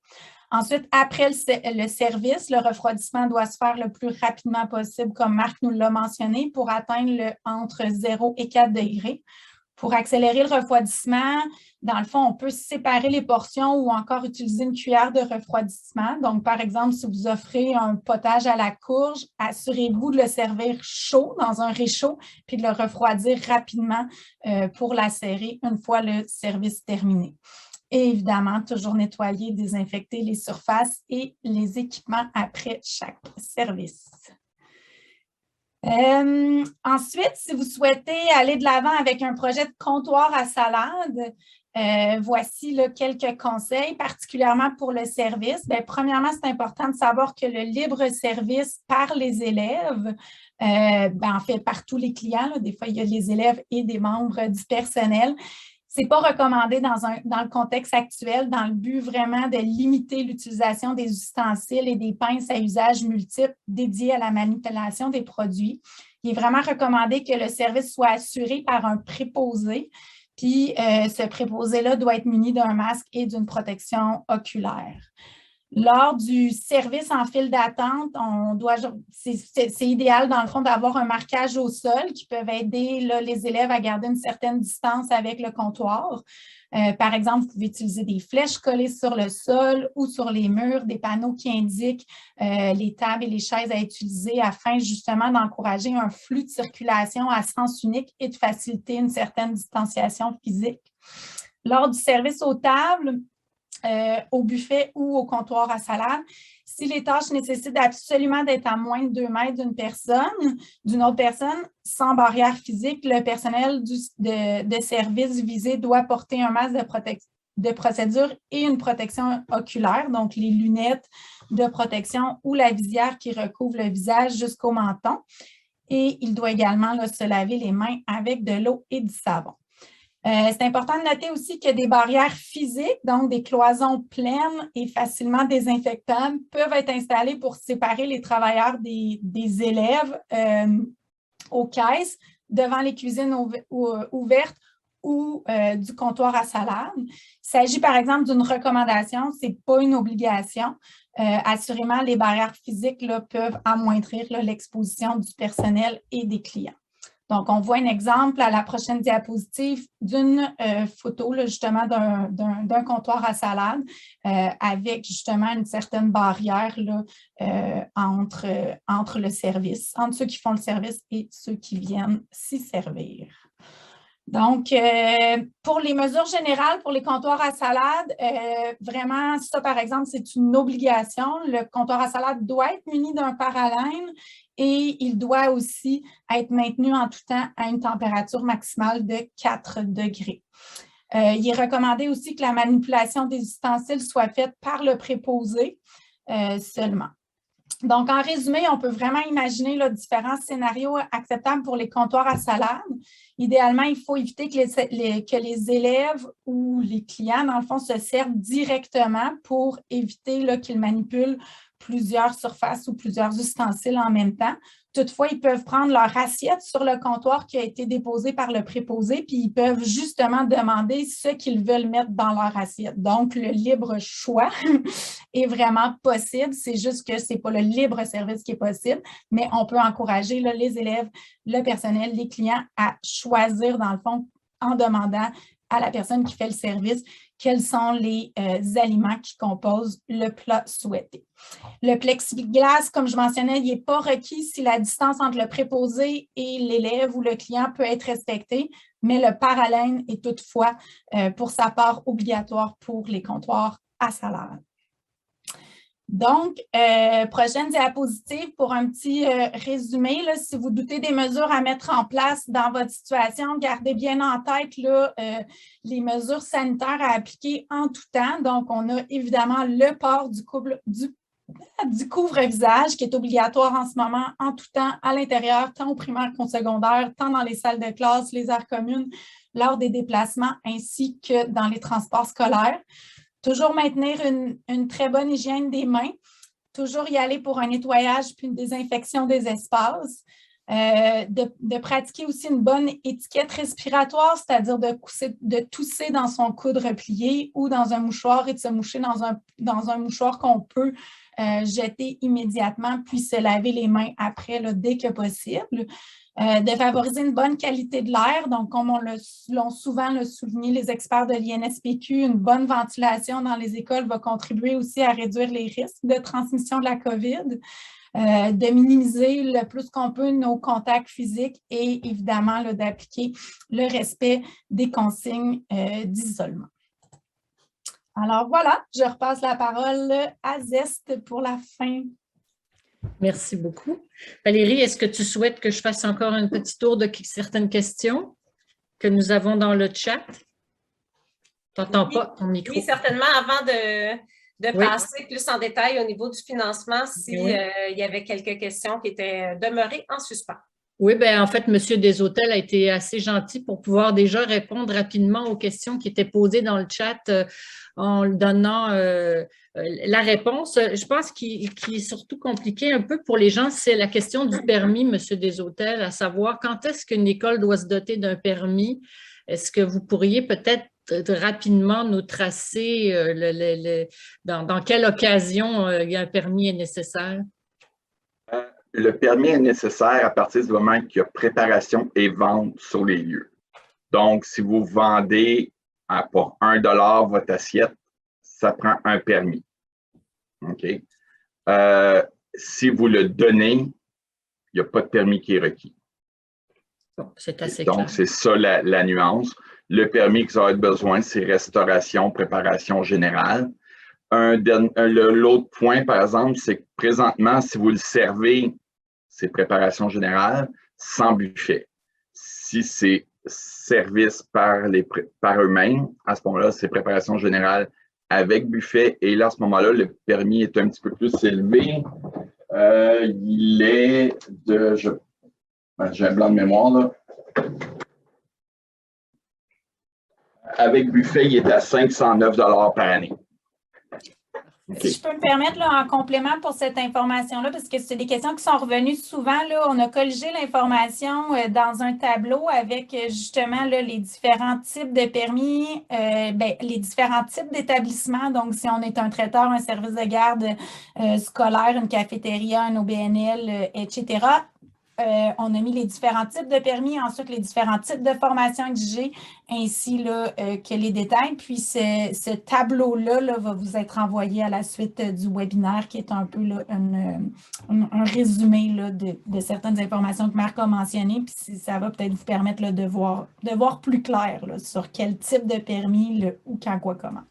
Ensuite, après le service, le refroidissement doit se faire le plus rapidement possible, comme Marc nous l'a mentionné, pour atteindre entre 0 et 4 degrés. Pour accélérer le refroidissement, dans le fond, on peut séparer les portions ou encore utiliser une cuillère de refroidissement. Donc, par exemple, si vous offrez un potage à la courge, assurez-vous de le servir chaud dans un réchaud puis de le refroidir rapidement pour la serrer une fois le service terminé. Et évidemment, toujours nettoyer, désinfecter les surfaces et les équipements après chaque service. Ensuite, si vous souhaitez aller de l'avant avec un projet de comptoir à salade, voici là, quelques conseils, particulièrement pour le service. Bien, premièrement, c'est important de savoir que le libre service par les élèves, en fait, par tous les clients, là, des fois, il y a les élèves et des membres du personnel. Ce n'est pas recommandé dans le contexte actuel, dans le but vraiment de limiter l'utilisation des ustensiles et des pinces à usage multiple dédiés à la manipulation des produits. Il est vraiment recommandé que le service soit assuré par un préposé, puis ce préposé-là doit être muni d'un masque et d'une protection oculaire. Lors du service en file d'attente, c'est idéal dans le fond d'avoir un marquage au sol qui peut aider là, les élèves à garder une certaine distance avec le comptoir. Par exemple, vous pouvez utiliser des flèches collées sur le sol ou sur les murs, des panneaux qui indiquent les tables et les chaises à utiliser afin justement d'encourager un flux de circulation à sens unique et de faciliter une certaine distanciation physique. Lors du service aux tables, au buffet ou au comptoir à salade, si les tâches nécessitent absolument d'être à moins de 2 mètres d'une autre personne, sans barrière physique, le personnel de service visé doit porter un masque de procédure et une protection oculaire, donc les lunettes de protection ou la visière qui recouvre le visage jusqu'au menton. Et il doit également là, se laver les mains avec de l'eau et du savon. C'est important de noter aussi que des barrières physiques, donc des cloisons pleines et facilement désinfectables, peuvent être installées pour séparer les travailleurs des élèves aux caisses, devant les cuisines ouvertes ou du comptoir à salade. Il s'agit par exemple d'une recommandation, ce n'est pas une obligation. Assurément, les barrières physiques là, peuvent amoindrir l'exposition du personnel et des clients. Donc, on voit un exemple à la prochaine diapositive d'une photo là, justement d'un comptoir à salade avec justement une certaine barrière là, entre le service, entre ceux qui font le service et ceux qui viennent s'y servir. Donc, pour les mesures générales, pour les comptoirs à salade, vraiment, ça, par exemple, c'est une obligation. Le comptoir à salade doit être muni d'un paralène et il doit aussi être maintenu en tout temps à une température maximale de 4 degrés. Il est recommandé aussi que la manipulation des ustensiles soit faite par le préposé seulement. Donc, en résumé, on peut vraiment imaginer là, différents scénarios acceptables pour les comptoirs à salade. Idéalement, il faut éviter que les élèves ou les clients, dans le fond, se servent directement pour éviter qu'ils manipulent plusieurs surfaces ou plusieurs ustensiles en même temps. Toutefois, ils peuvent prendre leur assiette sur le comptoir qui a été déposé par le préposé, puis ils peuvent justement demander ce qu'ils veulent mettre dans leur assiette. Donc, le libre choix est vraiment possible. C'est juste que ce n'est pas le libre service qui est possible, mais on peut encourager là, les élèves, le personnel, les clients à choisir, dans le fond, en demandant à la personne qui fait le service quels sont les aliments qui composent le plat souhaité. Le plexiglas, comme je mentionnais, il n'est pas requis si la distance entre le préposé et l'élève ou le client peut être respectée, mais le parallèle est toutefois, pour sa part, obligatoire pour les comptoirs à salaire. Donc, prochaine diapositive pour un petit résumé. Là, si vous doutez des mesures à mettre en place dans votre situation, gardez bien en tête là, les mesures sanitaires à appliquer en tout temps. Donc, on a évidemment le port du couvre-visage qui est obligatoire en ce moment en tout temps à l'intérieur, tant au primaire qu'au secondaire, tant dans les salles de classe, les aires communes, lors des déplacements ainsi que dans les transports scolaires. Toujours maintenir une très bonne hygiène des mains, toujours y aller pour un nettoyage puis une désinfection des espaces, de pratiquer aussi une bonne étiquette respiratoire, c'est-à-dire de tousser dans son coude replié ou dans un mouchoir et de se moucher dans un mouchoir qu'on peut jeter immédiatement puis se laver les mains après là, dès que possible. De favoriser une bonne qualité de l'air. Donc, comme l'ont souvent souligné les experts de l'INSPQ, une bonne ventilation dans les écoles va contribuer aussi à réduire les risques de transmission de la COVID, de minimiser le plus qu'on peut nos contacts physiques et évidemment d'appliquer le respect des consignes d'isolement. Alors voilà, je repasse la parole à Zest pour la fin. Merci beaucoup. Valérie, est-ce que tu souhaites que je fasse encore un petit tour de certaines questions que nous avons dans le chat? Tu n'entends pas ton micro. Oui, certainement. Avant de passer plus en détail au niveau du financement, s'il y avait quelques questions qui étaient demeurées en suspens. Oui, bien, en fait, M. Deshôtels a été assez gentil pour pouvoir déjà répondre rapidement aux questions qui étaient posées dans le chat en donnant la réponse. Je pense qu'il est surtout compliqué un peu pour les gens, c'est la question du permis, M. Deshôtels, à savoir quand est-ce qu'une école doit se doter d'un permis. Est-ce que vous pourriez peut-être rapidement nous tracer dans quelle occasion un permis est nécessaire? Le permis est nécessaire à partir du moment qu'il y a préparation et vente sur les lieux. Donc, si vous vendez pour 1 $ votre assiette, ça prend un permis. OK? Si vous le donnez, il n'y a pas de permis qui est requis. Bon, c'est assez clair. Donc, c'est ça la nuance. Le permis que vous avez besoin, c'est restauration, préparation générale. L'autre point, par exemple, c'est que présentement, si vous le servez, c'est préparation générale sans buffet. Si c'est service par eux-mêmes, à ce moment-là, c'est préparation générale avec buffet. Et là, à ce moment-là, le permis est un petit peu plus élevé. Il est de... J'ai un blanc de mémoire, là. Avec buffet, il est à 509 $ par année. Okay. Si je peux me permettre, là, en complément pour cette information-là, parce que c'est des questions qui sont revenues souvent, là, on a colligé l'information dans un tableau avec justement là, les différents types de permis, les différents types d'établissements. Donc, si on est un traiteur, un service de garde scolaire, une cafétéria, un OBNL, etc., on a mis les différents types de permis, ensuite les différents types de formations exigées, ainsi là, que les détails. Puis ce tableau-là là, va vous être envoyé à la suite du webinaire, qui est un peu là, un résumé là, de certaines informations que Marc a mentionnées. Puis ça va peut-être vous permettre là, de voir plus clair là, sur quel type de permis, où, quand, quoi, comment.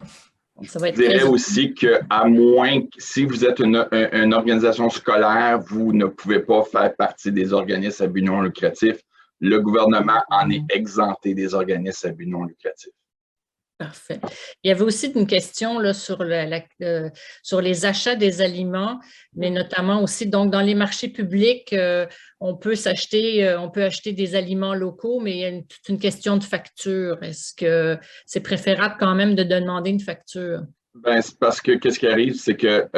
Ça va être Je dirais aussi qu'à moins, si vous êtes une organisation scolaire, vous ne pouvez pas faire partie des organismes à but non lucratif. Le gouvernement en est exempté des organismes à but non lucratif. Parfait. Il y avait aussi une question là, sur les achats des aliments, mais notamment aussi donc dans les marchés publics, on peut acheter des aliments locaux, mais il y a toute une question de facture. Est-ce que c'est préférable quand même de demander une facture? Ben, c'est parce que qu'est-ce qui arrive, c'est que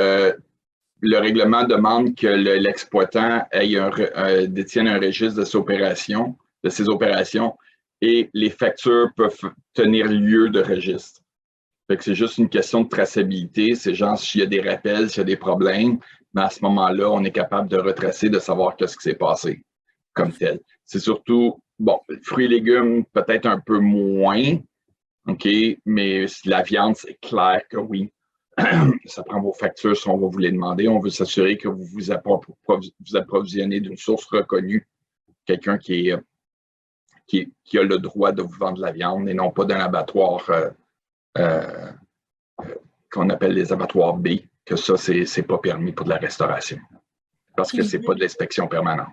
le règlement demande que l'exploitant détienne un registre de ses opérations et les factures peuvent tenir lieu de registre. Fait que c'est juste une question de traçabilité. C'est genre s'il y a des rappels, s'il y a des problèmes, mais à ce moment-là, on est capable de retracer, de savoir qu'est-ce qui s'est passé comme tel. C'est surtout, bon, fruits et légumes, peut-être un peu moins, OK, mais la viande, c'est clair que oui. Ça prend vos factures si on va vous les demander. On veut s'assurer que vous vous approvisionnez d'une source reconnue, quelqu'un qui a le droit de vous vendre de la viande et non pas d'un abattoir qu'on appelle les abattoirs B, que ça, c'est pas permis pour de la restauration parce que c'est pas de l'inspection permanente.